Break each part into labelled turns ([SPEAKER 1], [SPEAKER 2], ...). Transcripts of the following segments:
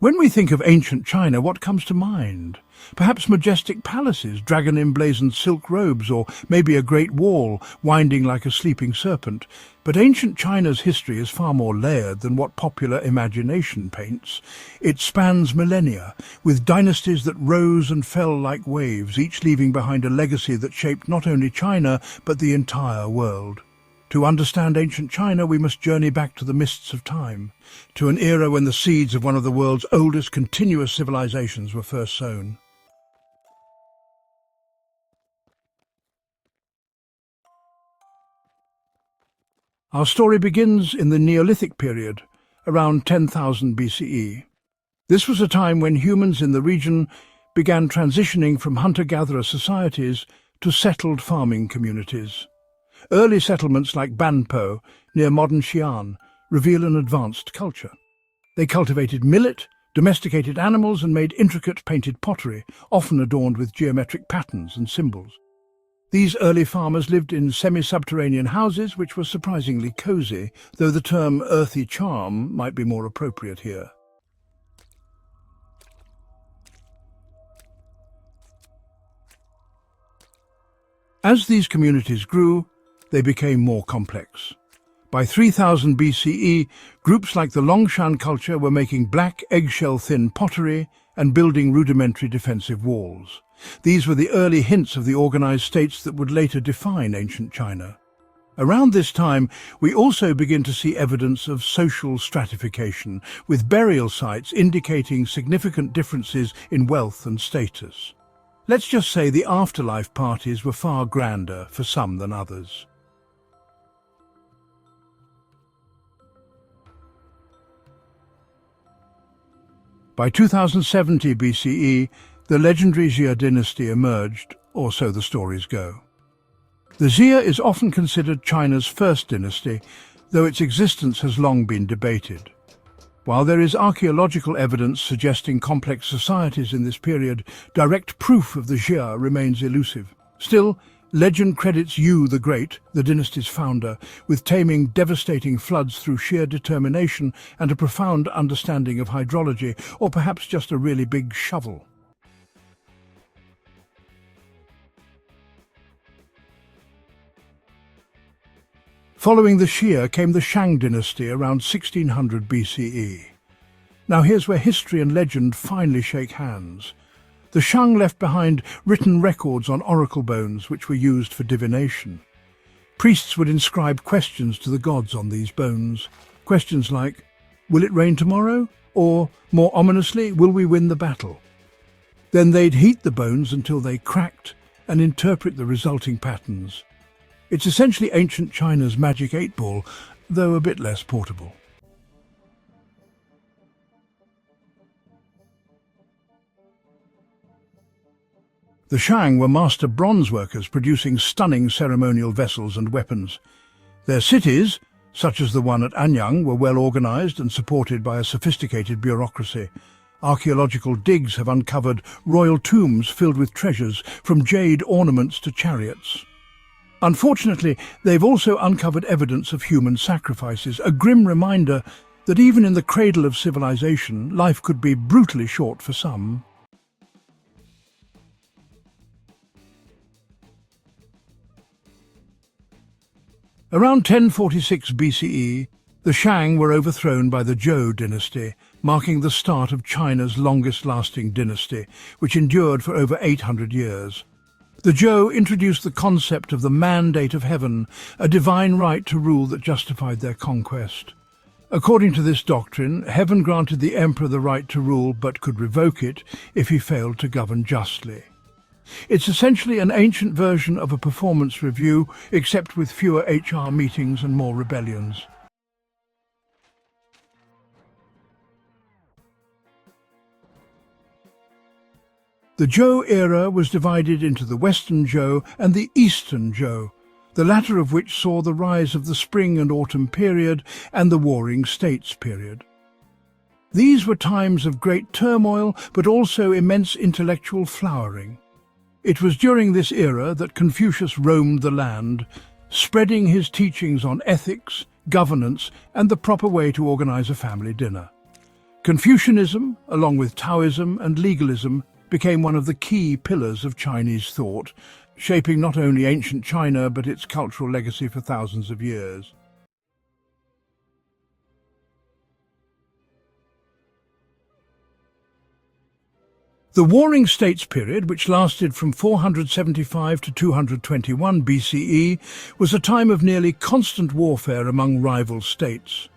[SPEAKER 1] When we think of ancient China, what comes to mind? Perhaps majestic palaces, dragon-emblazoned silk robes, or maybe a great wall winding like a sleeping serpent. But ancient China's history is far more layered than what popular imagination paints. It spans millennia, with dynasties that rose and fell like waves, each leaving behind a legacy that shaped not only China, but the entire world. To understand ancient China, we must journey back to the mists of time, to an era when the seeds of one of the world's oldest continuous civilizations were first sown. Our story begins in the Neolithic period, around 10,000 BCE. This was a time when humans in the region began transitioning from hunter-gatherer societies to settled farming communities. Early settlements like Banpo, near modern Xi'an, reveal an advanced culture. They cultivated millet, domesticated animals, and made intricate painted pottery, often adorned with geometric patterns and symbols. These early farmers lived in semi-subterranean houses which were surprisingly cozy, though the term earthy charm might be more appropriate here. As these communities grew, they became more complex. By 3000 BCE, groups like the Longshan Culture were making black, eggshell-thin pottery and building rudimentary defensive walls. These were the early hints of the organized states that would later define ancient China. Around this time, we also begin to see evidence of social stratification, with burial sites indicating significant differences in wealth and status. Let's just say the afterlife parties were far grander for some than others. By 2070 BCE, the legendary Xia Dynasty emerged, or so the stories go. The Xia is often considered China's first dynasty, though its existence has long been debated. While there is archaeological evidence suggesting complex societies in this period, direct proof of the Xia remains elusive. Still, legend credits Yu the Great, the dynasty's founder, with taming devastating floods through sheer determination and a profound understanding of hydrology, or perhaps just a really big shovel. Following the Xia came the Shang Dynasty around 1600 BCE. Now here's where history and legend finally shake hands. The Shang left behind written records on oracle bones which were used for divination. Priests would inscribe questions to the gods on these bones. Questions like, will it rain tomorrow? Or, more ominously, will we win the battle? Then they'd heat the bones until they cracked and interpret the resulting patterns. It's essentially ancient China's magic 8-ball, though a bit less portable. The Shang were master bronze workers producing stunning ceremonial vessels and weapons. Their cities, such as the one at Anyang, were well organized and supported by a sophisticated bureaucracy. Archaeological digs have uncovered royal tombs filled with treasures, from jade ornaments to chariots. Unfortunately, they've also uncovered evidence of human sacrifices, a grim reminder that even in the cradle of civilization, life could be brutally short for some. Around 1046 BCE, the Shang were overthrown by the Zhou Dynasty, marking the start of China's longest-lasting dynasty, which endured for over 800 years. The Zhou introduced the concept of the mandate of heaven, a divine right to rule that justified their conquest. According to this doctrine, heaven granted the emperor the right to rule but could revoke it if he failed to govern justly. It's essentially an ancient version of a performance review, except with fewer HR meetings and more rebellions. The Zhou era was divided into the Western Zhou and the Eastern Zhou, the latter of which saw the rise of the Spring and Autumn period and the Warring States period. These were times of great turmoil, but also immense intellectual flowering. It was during this era that Confucius roamed the land, spreading his teachings on ethics, governance, and the proper way to organize a family dinner. Confucianism, along with Taoism and legalism, became one of the key pillars of Chinese thought, shaping not only ancient China but its cultural legacy for thousands of years. The Warring States period, which lasted from 475 to 221 BCE, was a time of nearly constant warfare among rival states.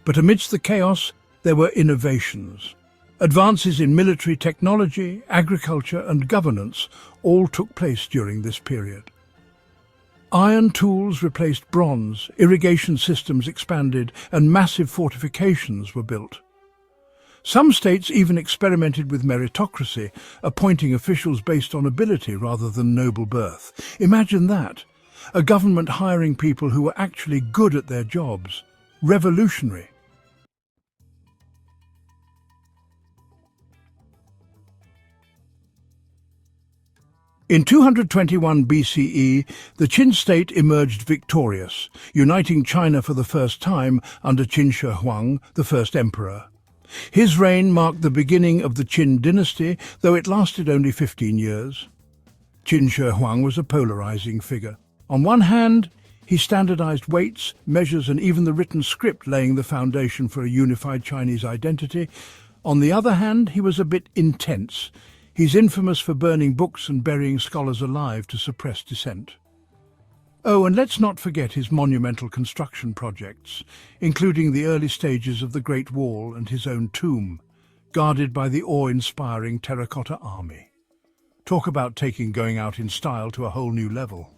[SPEAKER 1] But amidst the chaos, there were innovations. Advances in military technology, agriculture and governance all took place during this period. Iron tools replaced bronze, irrigation systems expanded, and massive fortifications were built. Some states even experimented with meritocracy, appointing officials based on ability rather than noble birth. Imagine that, a government hiring people who were actually good at their jobs. Revolutionary. In 221 BCE, the Qin state emerged victorious, uniting China for the first time under Qin Shi Huang, the first emperor. His reign marked the beginning of the Qin Dynasty, though it lasted only 15 years. Qin Shi Huang was a polarizing figure. On one hand, he standardized weights, measures and even the written script, laying the foundation for a unified Chinese identity. On the other hand, he was a bit intense. He's infamous for burning books and burying scholars alive to suppress dissent. Oh, and let's not forget his monumental construction projects, including the early stages of the Great Wall and his own tomb, guarded by the awe-inspiring terracotta army. Talk about taking going out in style to a whole new level.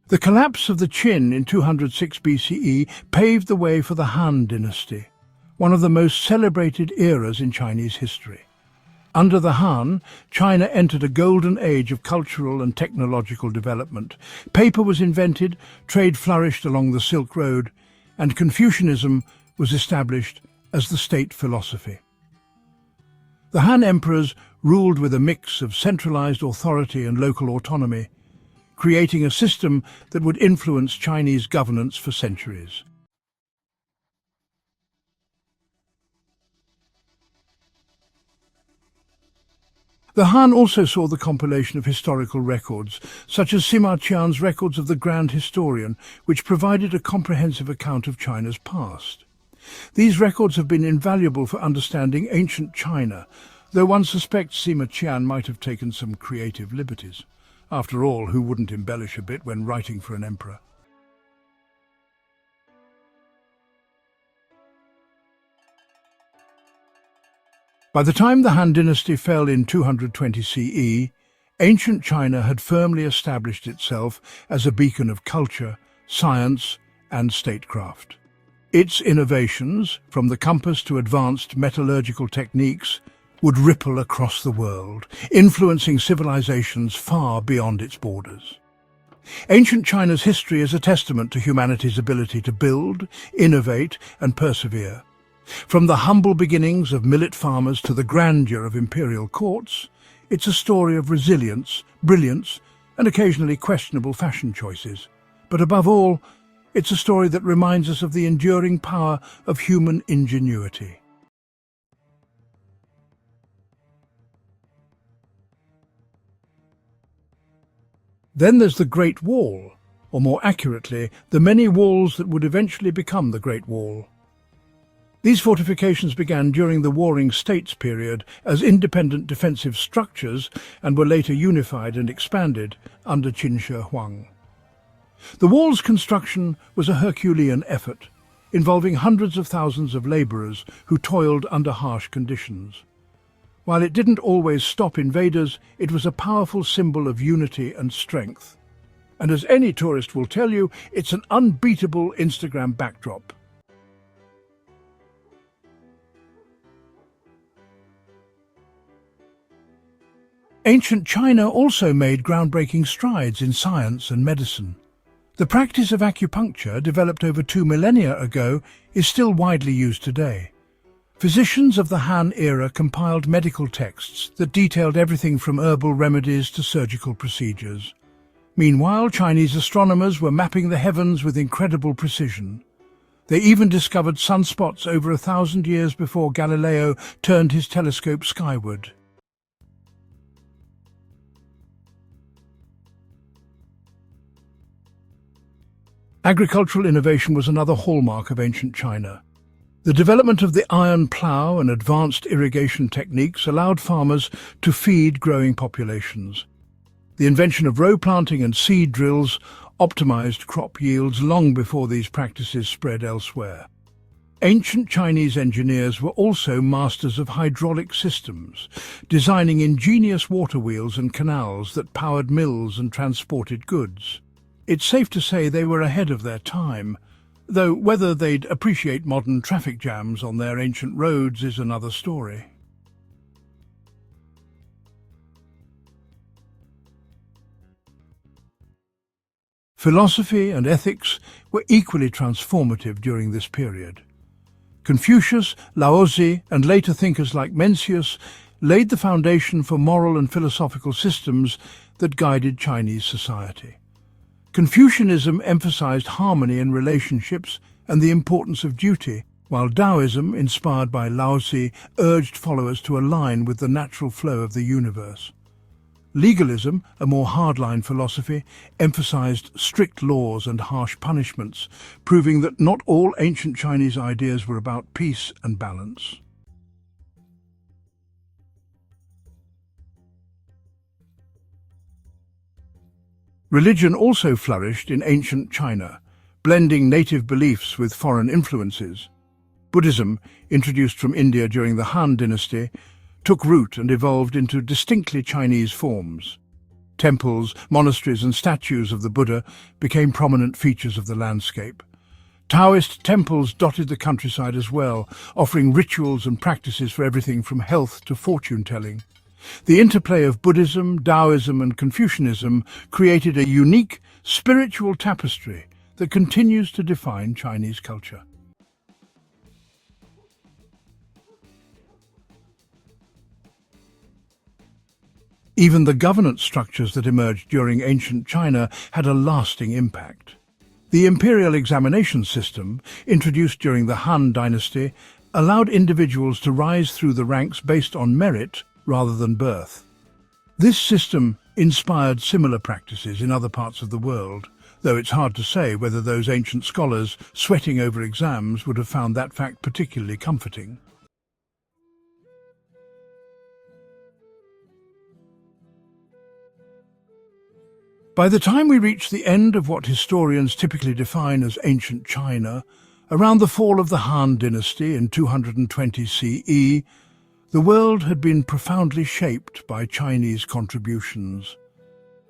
[SPEAKER 1] The collapse of the Qin in 206 BCE paved the way for the Han Dynasty, one of the most celebrated eras in Chinese history. Under the Han, China entered a golden age of cultural and technological development. Paper was invented, trade flourished along the Silk Road, and Confucianism was established as the state philosophy. The Han emperors ruled with a mix of centralized authority and local autonomy, creating a system that would influence Chinese governance for centuries. The Han also saw the compilation of historical records, such as Sima Qian's Records of the Grand Historian, which provided a comprehensive account of China's past. These records have been invaluable for understanding ancient China, though one suspects Sima Qian might have taken some creative liberties. After all, who wouldn't embellish a bit when writing for an emperor? By the time the Han Dynasty fell in 220 CE, ancient China had firmly established itself as a beacon of culture, science, and statecraft. Its innovations, from the compass to advanced metallurgical techniques, would ripple across the world, influencing civilizations far beyond its borders. Ancient China's history is a testament to humanity's ability to build, innovate, and persevere. From the humble beginnings of millet farmers to the grandeur of imperial courts, it's a story of resilience, brilliance, and occasionally questionable fashion choices. But above all, it's a story that reminds us of the enduring power of human ingenuity. Then there's the Great Wall, or more accurately, the many walls that would eventually become the Great Wall. These fortifications began during the Warring States period as independent defensive structures and were later unified and expanded under Qin Shi Huang. The wall's construction was a Herculean effort, involving hundreds of thousands of labourers who toiled under harsh conditions. While it didn't always stop invaders, it was a powerful symbol of unity and strength. And as any tourist will tell you, it's an unbeatable Instagram backdrop. Ancient China also made groundbreaking strides in science and medicine. The practice of acupuncture, developed over 2 millennia ago, is still widely used today. Physicians of the Han era compiled medical texts that detailed everything from herbal remedies to surgical procedures. Meanwhile, Chinese astronomers were mapping the heavens with incredible precision. They even discovered sunspots over 1,000 years before Galileo turned his telescope skyward. Agricultural innovation was another hallmark of ancient China. The development of the iron plough and advanced irrigation techniques allowed farmers to feed growing populations. The invention of row planting and seed drills optimized crop yields long before these practices spread elsewhere. Ancient Chinese engineers were also masters of hydraulic systems, designing ingenious water wheels and canals that powered mills and transported goods. It's safe to say they were ahead of their time, though whether they'd appreciate modern traffic jams on their ancient roads is another story. Philosophy and ethics were equally transformative during this period. Confucius, Laozi, and later thinkers like Mencius laid the foundation for moral and philosophical systems that guided Chinese society. Confucianism emphasized harmony in relationships and the importance of duty, while Taoism, inspired by Laozi, urged followers to align with the natural flow of the universe. Legalism, a more hardline philosophy, emphasized strict laws and harsh punishments, proving that not all ancient Chinese ideas were about peace and balance. Religion also flourished in ancient China, blending native beliefs with foreign influences. Buddhism, introduced from India during the Han Dynasty, took root and evolved into distinctly Chinese forms. Temples, monasteries and statues of the Buddha became prominent features of the landscape. Taoist temples dotted the countryside as well, offering rituals and practices for everything from health to fortune-telling. The interplay of Buddhism, Taoism and Confucianism created a unique spiritual tapestry that continues to define Chinese culture. Even the governance structures that emerged during ancient China had a lasting impact. The imperial examination system, introduced during the Han Dynasty, allowed individuals to rise through the ranks based on merit rather than birth. This system inspired similar practices in other parts of the world, though it's hard to say whether those ancient scholars sweating over exams would have found that fact particularly comforting. By the time we reach the end of what historians typically define as ancient China, around the fall of the Han Dynasty in 220 CE, the world had been profoundly shaped by Chinese contributions.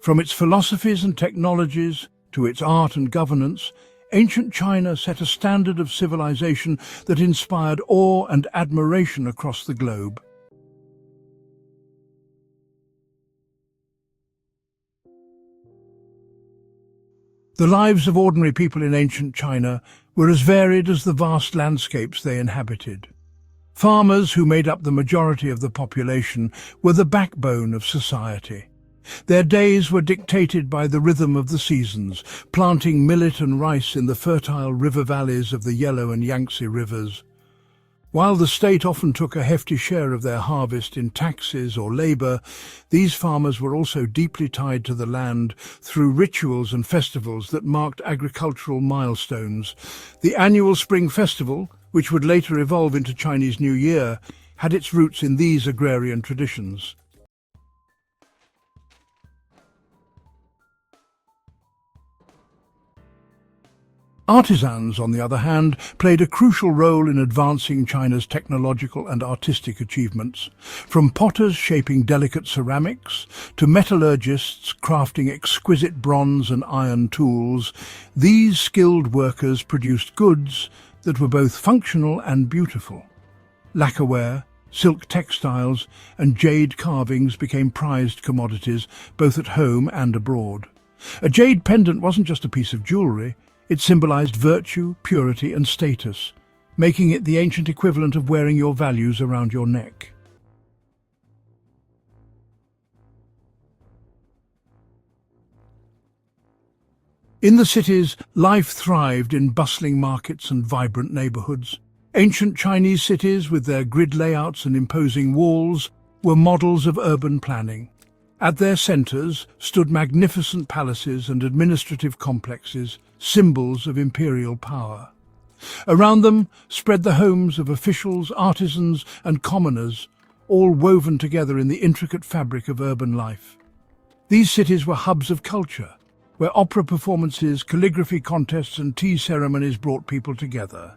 [SPEAKER 1] From its philosophies and technologies to its art and governance, ancient China set a standard of civilization that inspired awe and admiration across the globe. The lives of ordinary people in ancient China were as varied as the vast landscapes they inhabited. Farmers, who made up the majority of the population, were the backbone of society. Their days were dictated by the rhythm of the seasons, planting millet and rice in the fertile river valleys of the Yellow and Yangtze rivers. While the state often took a hefty share of their harvest in taxes or labor, these farmers were also deeply tied to the land through rituals and festivals that marked agricultural milestones. The annual Spring Festival, which would later evolve into Chinese New Year, had its roots in these agrarian traditions. Artisans, on the other hand, played a crucial role in advancing China's technological and artistic achievements. From potters shaping delicate ceramics to metallurgists crafting exquisite bronze and iron tools, these skilled workers produced goods that were both functional and beautiful. Lacquerware, silk textiles, and jade carvings became prized commodities both at home and abroad. A jade pendant wasn't just a piece of jewellery. It symbolized virtue, purity and status, making it the ancient equivalent of wearing your values around your neck. In the cities, life thrived in bustling markets and vibrant neighborhoods. Ancient Chinese cities, with their grid layouts and imposing walls, were models of urban planning. At their centers stood magnificent palaces and administrative complexes, symbols of imperial power. Around them spread the homes of officials, artisans, and commoners, all woven together in the intricate fabric of urban life. These cities were hubs of culture, where opera performances, calligraphy contests, and tea ceremonies brought people together.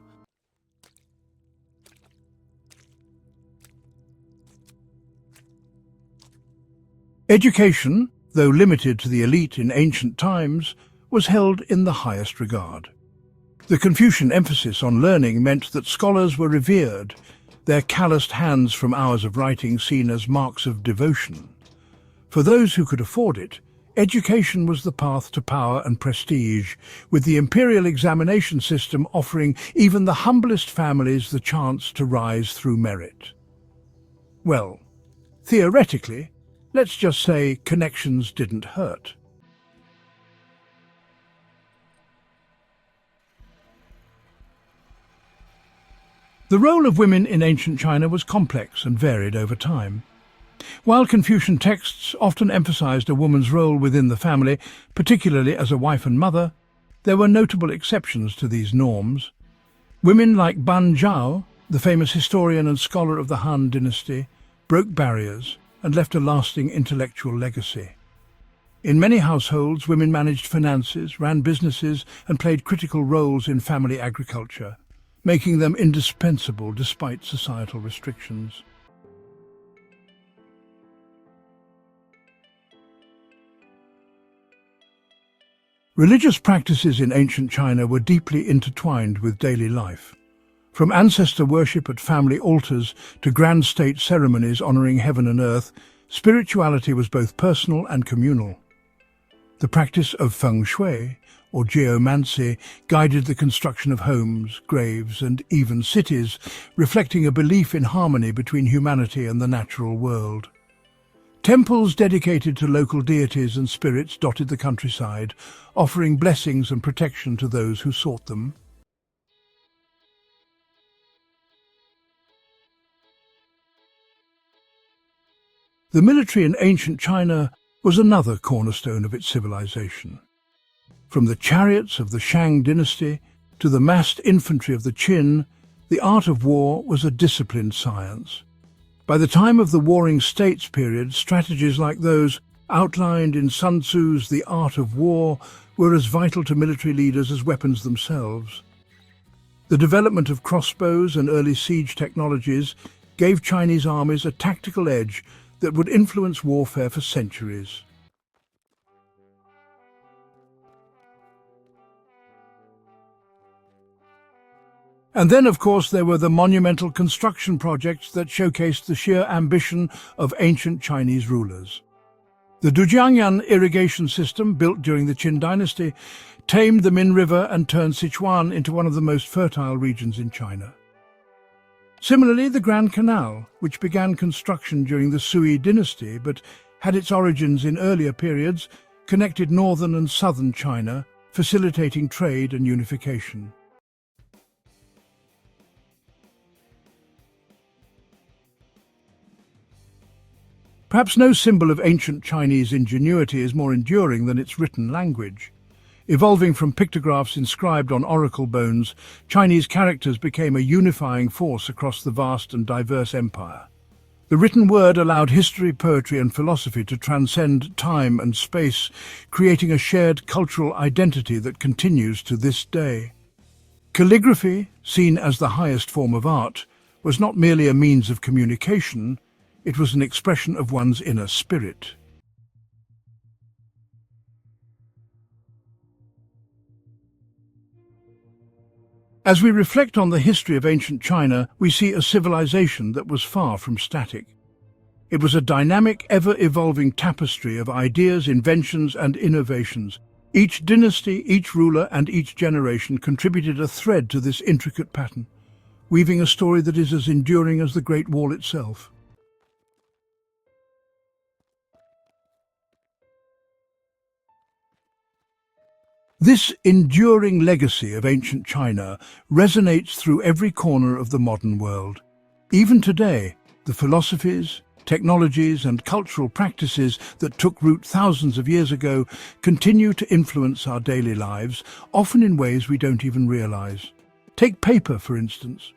[SPEAKER 1] Education, though limited to the elite in ancient times, was held in the highest regard. The Confucian emphasis on learning meant that scholars were revered, their calloused hands from hours of writing seen as marks of devotion. For those who could afford it, education was the path to power and prestige, with the imperial examination system offering even the humblest families the chance to rise through merit. Well, theoretically, let's just say connections didn't hurt. The role of women in ancient China was complex and varied over time. While Confucian texts often emphasized a woman's role within the family, particularly as a wife and mother, there were notable exceptions to these norms. Women like Ban Zhao, the famous historian and scholar of the Han Dynasty, broke barriers and left a lasting intellectual legacy. In many households, women managed finances, ran businesses, and played critical roles in family agriculture, making them indispensable despite societal restrictions. Religious practices in ancient China were deeply intertwined with daily life. From ancestor worship at family altars to grand state ceremonies honoring heaven and earth, spirituality was both personal and communal. The practice of feng shui, or geomancy, guided the construction of homes, graves, and even cities, reflecting a belief in harmony between humanity and the natural world. Temples dedicated to local deities and spirits dotted the countryside, offering blessings and protection to those who sought them. The military in ancient China was another cornerstone of its civilization. From the chariots of the Shang Dynasty to the massed infantry of the Qin, the art of war was a disciplined science. By the time of the Warring States period, strategies like those outlined in Sun Tzu's The Art of War were as vital to military leaders as weapons themselves. The development of crossbows and early siege technologies gave Chinese armies a tactical edge that would influence warfare for centuries. And then, of course, there were the monumental construction projects that showcased the sheer ambition of ancient Chinese rulers. The Dujiangyan irrigation system, built during the Qin Dynasty, tamed the Min River and turned Sichuan into one of the most fertile regions in China. Similarly, the Grand Canal, which began construction during the Sui Dynasty but had its origins in earlier periods, connected northern and southern China, facilitating trade and unification. Perhaps no symbol of ancient Chinese ingenuity is more enduring than its written language. Evolving from pictographs inscribed on oracle bones, Chinese characters became a unifying force across the vast and diverse empire. The written word allowed history, poetry, and philosophy to transcend time and space, creating a shared cultural identity that continues to this day. Calligraphy, seen as the highest form of art, was not merely a means of communication, it was an expression of one's inner spirit. As we reflect on the history of ancient China, we see a civilization that was far from static. It was a dynamic, ever-evolving tapestry of ideas, inventions, and innovations. Each dynasty, each ruler, and each generation contributed a thread to this intricate pattern, weaving a story that is as enduring as the Great Wall itself. This enduring legacy of ancient China resonates through every corner of the modern world. Even today, the philosophies, technologies and cultural practices that took root thousands of years ago continue to influence our daily lives, often in ways we don't even realize. Take paper, for instance.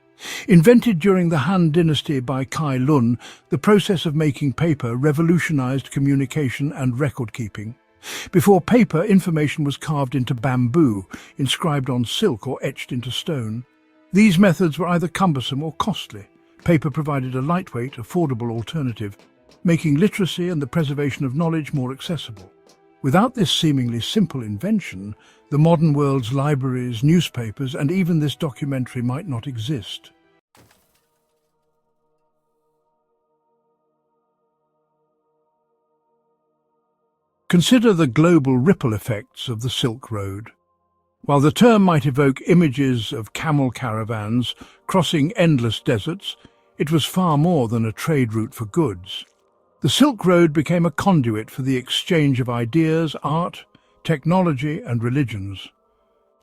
[SPEAKER 1] Invented during the Han Dynasty by Kai Lun, the process of making paper revolutionized communication and record-keeping. Before paper, information was carved into bamboo, inscribed on silk or etched into stone. These methods were either cumbersome or costly. Paper provided a lightweight, affordable alternative, making literacy and the preservation of knowledge more accessible. Without this seemingly simple invention, the modern world's libraries, newspapers, and even this documentary might not exist. Consider the global ripple effects of the Silk Road. While the term might evoke images of camel caravans crossing endless deserts, it was far more than a trade route for goods. The Silk Road became a conduit for the exchange of ideas, art, technology, and religions.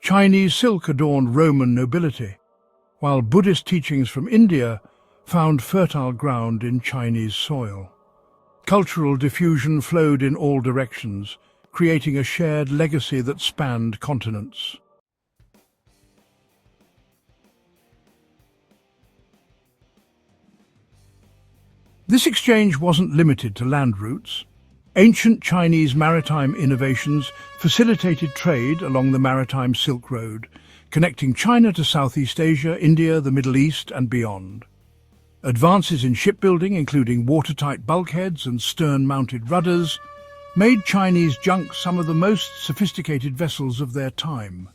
[SPEAKER 1] Chinese silk adorned Roman nobility, while Buddhist teachings from India found fertile ground in Chinese soil. Cultural diffusion flowed in all directions, creating a shared legacy that spanned continents. This exchange wasn't limited to land routes. Ancient Chinese maritime innovations facilitated trade along the Maritime Silk Road, connecting China to Southeast Asia, India, the Middle East, and beyond. Advances in shipbuilding, including watertight bulkheads and stern-mounted rudders, made Chinese junk some of the most sophisticated vessels of their time.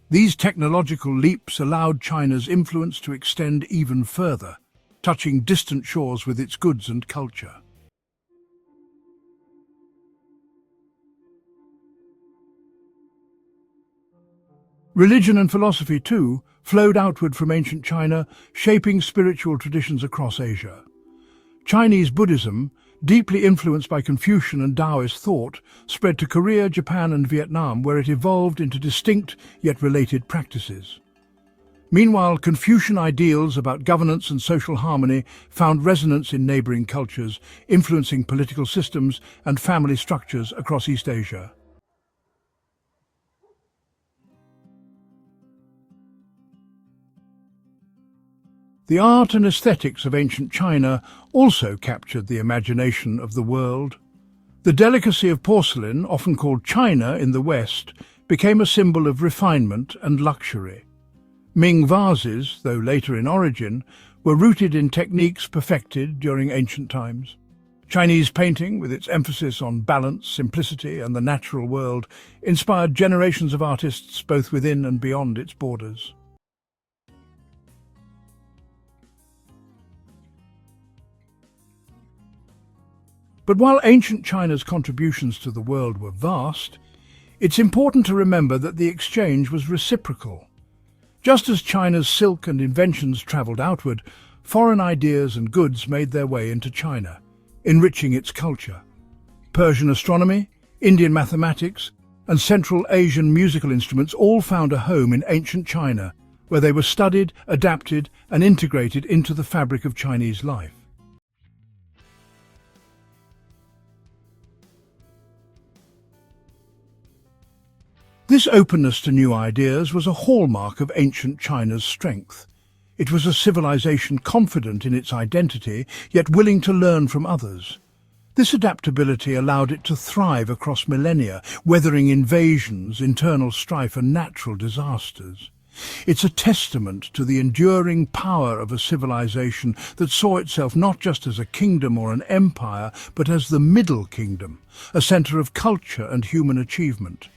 [SPEAKER 1] These technological leaps allowed China's influence to extend even further, touching distant shores with its goods and culture. Religion and philosophy, too, flowed outward from ancient China, shaping spiritual traditions across Asia. Chinese Buddhism, deeply influenced by Confucian and Taoist thought, spread to Korea, Japan and Vietnam, where it evolved into distinct yet related practices. Meanwhile, Confucian ideals about governance and social harmony found resonance in neighboring cultures, influencing political systems and family structures across East Asia. The art and aesthetics of ancient China also captured the imagination of the world. The delicacy of porcelain, often called china in the West, became a symbol of refinement and luxury. Ming vases, though later in origin, were rooted in techniques perfected during ancient times. Chinese painting, with its emphasis on balance, simplicity and the natural world, inspired generations of artists both within and beyond its borders. But while ancient China's contributions to the world were vast, it's important to remember that the exchange was reciprocal. Just as China's silk and inventions travelled outward, foreign ideas and goods made their way into China, enriching its culture. Persian astronomy, Indian mathematics, and Central Asian musical instruments all found a home in ancient China, where they were studied, adapted, and integrated into the fabric of Chinese life. This openness to new ideas was a hallmark of ancient China's strength. It was a civilization confident in its identity, yet willing to learn from others. This adaptability allowed it to thrive across millennia, weathering invasions, internal strife, and natural disasters. It's a testament to the enduring power of a civilization that saw itself not just as a kingdom or an empire, but as the Middle Kingdom, a center of culture and human achievement.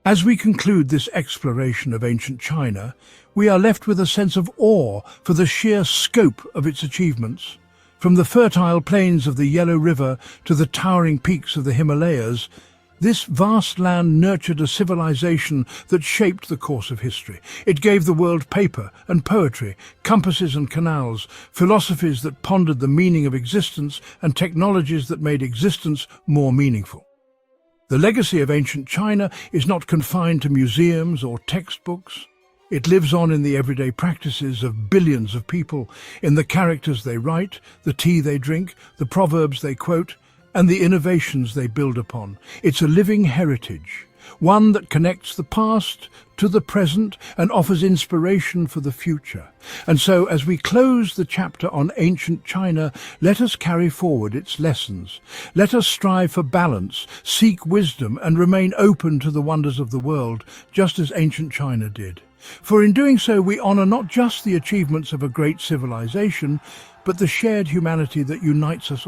[SPEAKER 1] As we conclude this exploration of ancient China, we are left with a sense of awe for the sheer scope of its achievements. From the fertile plains of the Yellow River to the towering peaks of the Himalayas, This vast land nurtured a civilization that shaped the course of history. It gave the world paper and poetry, compasses and canals, philosophies that pondered the meaning of existence, and technologies that made existence more meaningful. The legacy of ancient China is not confined to museums or textbooks. It lives on in the everyday practices of billions of people, in the characters they write, the tea they drink, the proverbs they quote, and the innovations they build upon. It's a living heritage, one that connects the past to the present and offers inspiration for the future. And so, as we close the chapter on ancient China, let us carry forward its lessons. Let us strive for balance, seek wisdom, and remain open to the wonders of the world, just as ancient China did. For in doing so, we honor not just the achievements of a great civilization, but the shared humanity that unites us